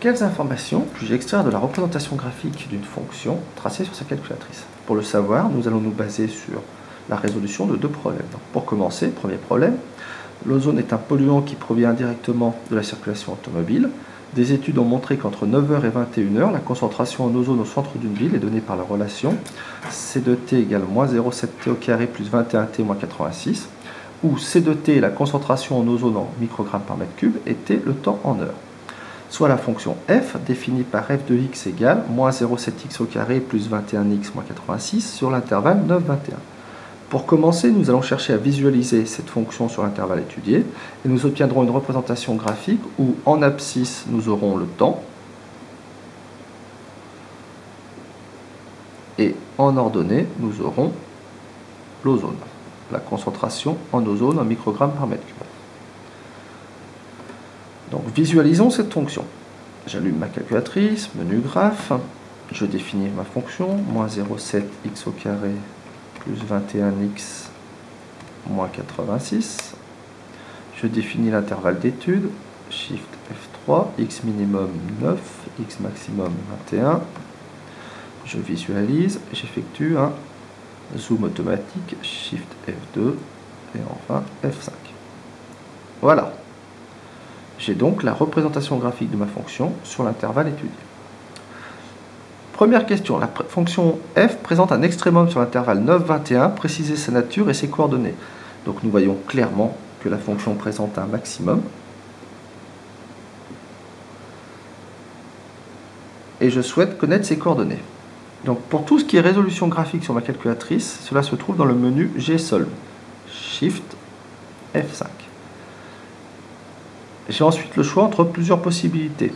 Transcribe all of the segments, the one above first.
Quelles informations puis-je extraire de la représentation graphique d'une fonction tracée sur sa calculatrice? Pour le savoir, nous allons nous baser sur la résolution de deux problèmes. Donc, pour commencer, premier problème, l'ozone est un polluant qui provient indirectement de la circulation automobile. Des études ont montré qu'entre 9h et 21h, la concentration en ozone au centre d'une ville est donnée par la relation C de T égale moins 0,7 T au carré plus 21T moins 86, où C de T est la concentration en ozone en microgrammes par mètre cube et T le temps en heure. Soit la fonction f, définie par f de x égale moins 0,7x au carré plus 21x moins 86 sur l'intervalle 9, 21. Pour commencer, nous allons chercher à visualiser cette fonction sur l'intervalle étudié et nous obtiendrons une représentation graphique où en abscisse nous aurons le temps et en ordonnée nous aurons l'ozone, la concentration en ozone en microgrammes par mètre cube. Donc visualisons cette fonction. J'allume ma calculatrice, menu graphe, je définis ma fonction, moins 0,7x au carré plus 21x moins 86. Je définis l'intervalle d'étude, Shift F3, x minimum 9, x maximum 21. Je visualise, j'effectue un zoom automatique, Shift F2 et enfin F5. Voilà. J'ai donc la représentation graphique de ma fonction sur l'intervalle étudié. Première question, la fonction f présente un extrémum sur l'intervalle 9-21, précisez sa nature et ses coordonnées. Donc nous voyons clairement que la fonction présente un maximum. Et je souhaite connaître ses coordonnées. Donc pour tout ce qui est résolution graphique sur ma calculatrice, cela se trouve dans le menu Gsolve, Shift F5. J'ai ensuite le choix entre plusieurs possibilités.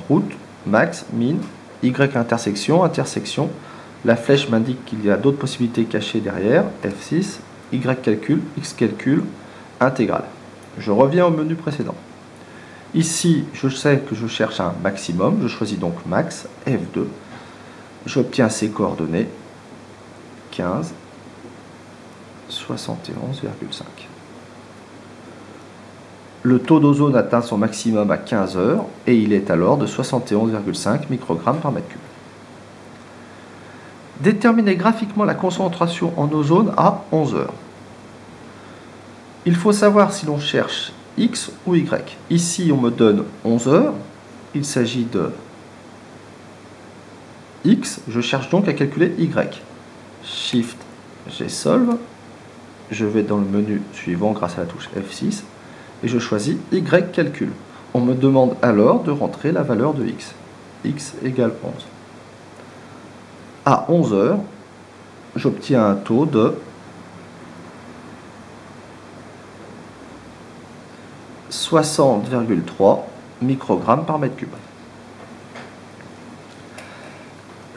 Route, max, min, Y intersection, intersection. La flèche m'indique qu'il y a d'autres possibilités cachées derrière. F6, Y calcul, X calcul, intégrale. Je reviens au menu précédent. Ici, je sais que je cherche un maximum. Je choisis donc max, F2. J'obtiens ces coordonnées. 15, 71,5. Le taux d'ozone atteint son maximum à 15 heures et il est alors de 71,5 microgrammes par mètre cube. Déterminer graphiquement la concentration en ozone à 11 heures. Il faut savoir si l'on cherche X ou Y. Ici, on me donne 11 heures. Il s'agit de X. Je cherche donc à calculer Y. Shift Gsolve. Je vais dans le menu suivant grâce à la touche F6. Et je choisis Y calcul. On me demande alors de rentrer la valeur de X. X égale 11. À 11 heures, j'obtiens un taux de 60,3 microgrammes par mètre cube.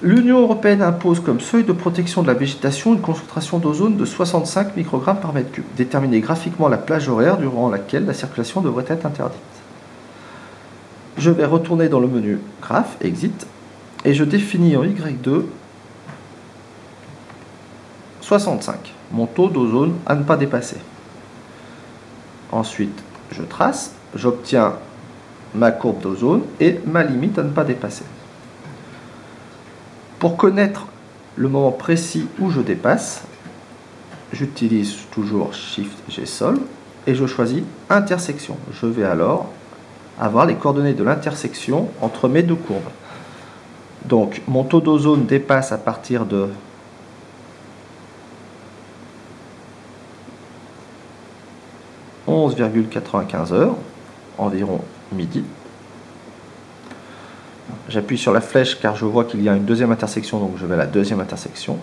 L'Union européenne impose comme seuil de protection de la végétation une concentration d'ozone de 65 microgrammes par mètre cube. Déterminer graphiquement la plage horaire durant laquelle la circulation devrait être interdite. Je vais retourner dans le menu Graph, Exit, et je définis en Y2 65, mon taux d'ozone à ne pas dépasser. Ensuite, je trace, j'obtiens ma courbe d'ozone et ma limite à ne pas dépasser. Pour connaître le moment précis où je dépasse, j'utilise toujours Shift Gsolve et je choisis intersection. Je vais alors avoir les coordonnées de l'intersection entre mes deux courbes. Donc mon taux d'ozone dépasse à partir de 11,95 heures, environ midi. J'appuie sur la flèche car je vois qu'il y a une deuxième intersection, donc je vais à la deuxième intersection.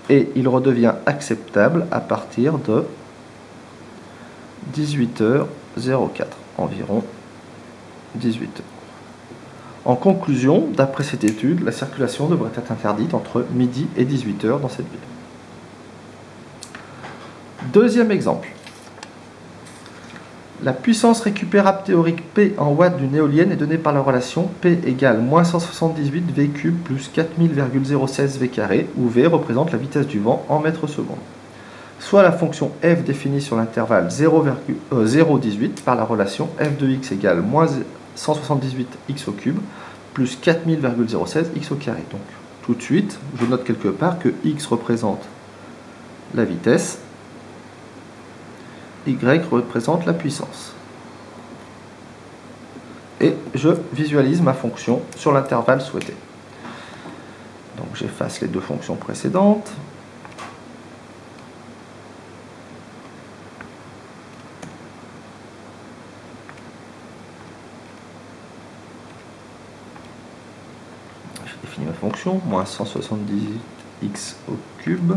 Et il redevient acceptable à partir de 18h04, environ 18h. En conclusion, d'après cette étude, la circulation devrait être interdite entre midi et 18h dans cette ville. Deuxième exemple. La puissance récupérable théorique P en watts d'une éolienne est donnée par la relation P égale moins 178 V cube plus 4000,016 V carré, où V représente la vitesse du vent en mètres secondes. Soit la fonction f définie sur l'intervalle 0,18 par la relation f de x égale moins 178x au cube plus 4000,016 x au carré. Donc tout de suite, je note quelque part que x représente la vitesse, y représente la puissance. Et je visualise ma fonction sur l'intervalle souhaité. Donc j'efface les deux fonctions précédentes. Je définis ma fonction, moins 178x au cube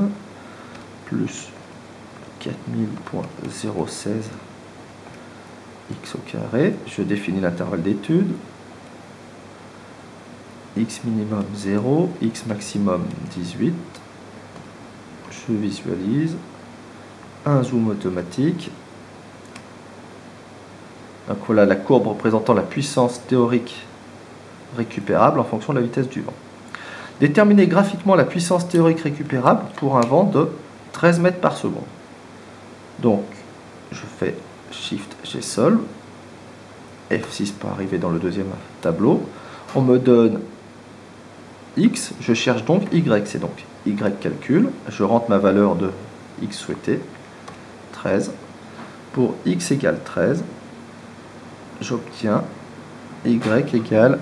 plus 4000,016 x au carré. Je définis l'intervalle d'étude. X minimum 0, x maximum 18. Je visualise un zoom automatique. Donc voilà la courbe représentant la puissance théorique récupérable en fonction de la vitesse du vent. Déterminer graphiquement la puissance théorique récupérable pour un vent de 13 mètres par seconde. Donc je fais Shift G solve, F6 pour arriver dans le deuxième tableau. On me donne X, je cherche donc Y, c'est donc Y calcul, je rentre ma valeur de X souhaité, 13. Pour X égale 13, j'obtiens Y égale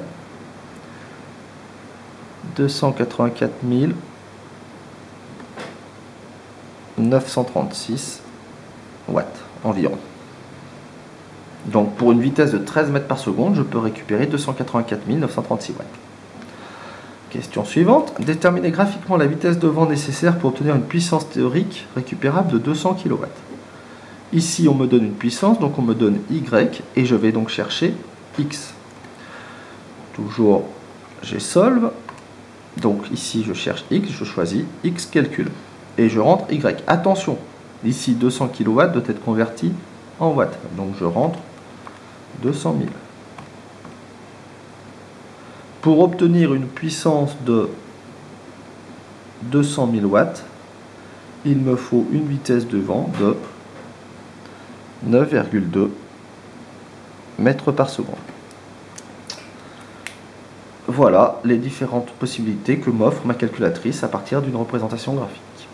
284 936 watts environ. Donc pour une vitesse de 13 mètres par seconde, je peux récupérer 284 936 watts. Question suivante. Déterminer graphiquement la vitesse de vent nécessaire pour obtenir une puissance théorique récupérable de 200 kW. Ici, on me donne une puissance, donc on me donne Y, et je vais donc chercher X. Toujours, j'ai solve. Donc ici, je cherche X, je choisis X calcul. Et je rentre Y. Attention, ici 200 kW doit être converti en watts. Donc je rentre 200 000. Pour obtenir une puissance de 200 000 watts, il me faut une vitesse de vent de 9,2 mètres par seconde. Voilà les différentes possibilités que m'offre ma calculatrice à partir d'une représentation graphique.